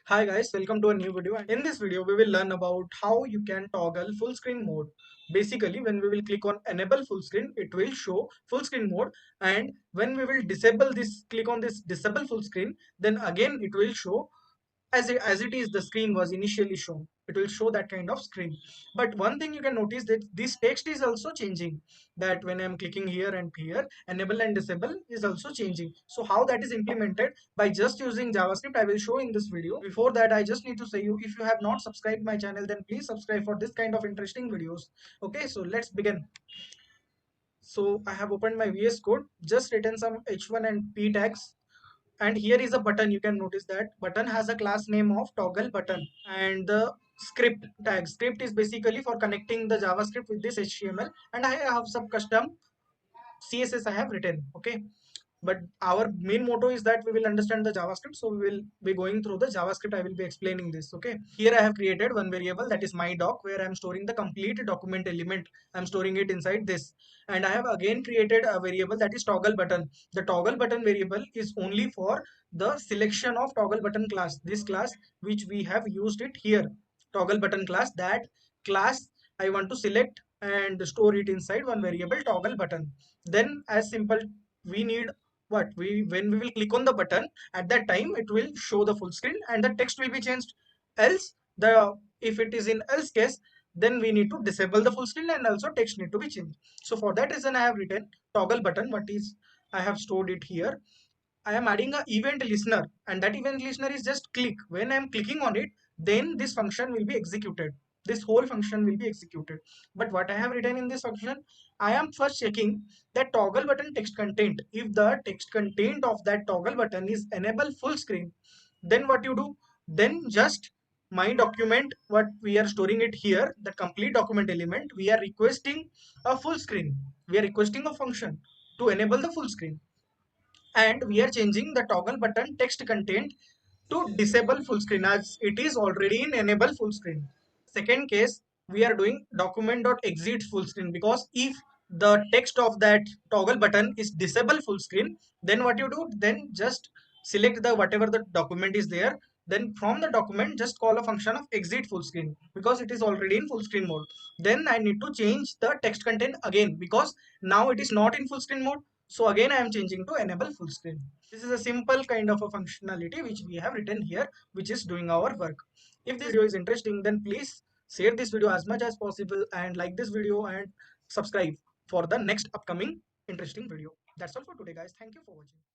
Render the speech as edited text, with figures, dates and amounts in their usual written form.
Hi guys, welcome to a new video. And in this video, we will learn about how you can toggle full screen mode. Basically, when we will click on enable full screen, it will show full screen mode. And when we will disable this, click on this disable full screen, then again it will show as it is the screen was initially shown. It will show that kind of screen. But one thing you can notice that this text is also changing, that when I'm clicking here and here, enable and disable is also changing. So how that is implemented by just using JavaScript, I will show in this video. Before that, I just need to say you, if you have not subscribed my channel, then please subscribe for this kind of interesting videos. Okay, so let's begin. So I have opened my VS Code, just written some h1 and p tags, and here is a button. You can notice that button has a class name of toggle button, and the script is basically for connecting the JavaScript with this HTML, and I have some custom CSS I have written. Okay, but our main motto is that we will understand the JavaScript, so we will be going through the JavaScript. I will be explaining this. Okay, here I have created one variable, that is my doc, where I am storing the complete document element. I am storing it inside this, and I have again created a variable, that is toggle button. The toggle button variable is only for the selection of toggle button class, this class which we have used it here, toggle button class. That class I want to select and store it inside one variable toggle button. Then as simple, we need what we when we will click on the button, at that time it will show the full screen and the text will be changed. Else, the if it is in else case, then we need to disable the full screen and also text need to be changed. So for that reason, I have written toggle button. What is, I have stored it here. I am adding a event listener, and that event listener is just click. When I am clicking on it, then this function will be executed. This whole function will be executed. But what I have written in this function, I am first checking that toggle button text content. If the text content of that toggle button is enable full screen, then what you do? Then just my document, what we are storing it here, the complete document element, we are requesting a full screen. We are requesting a function to enable the full screen, and we are changing the toggle button text content to disable full screen, as it is already in enable full screen. Second case, we are doing document.exit full screen, because if the text of that toggle button is disable full screen, then what you do, then just select the whatever the document is there, then from the document just call a function of exit full screen, because it is already in full screen mode. Then I need to change the text content again, because now it is not in full screen mode. So again I am changing to enable full screen. This is a simple kind of a functionality which we have written here, which is doing our work. If this video is interesting, then please share this video as much as possible and like this video and subscribe for the next upcoming interesting video. That's all for today, guys. Thank you for watching.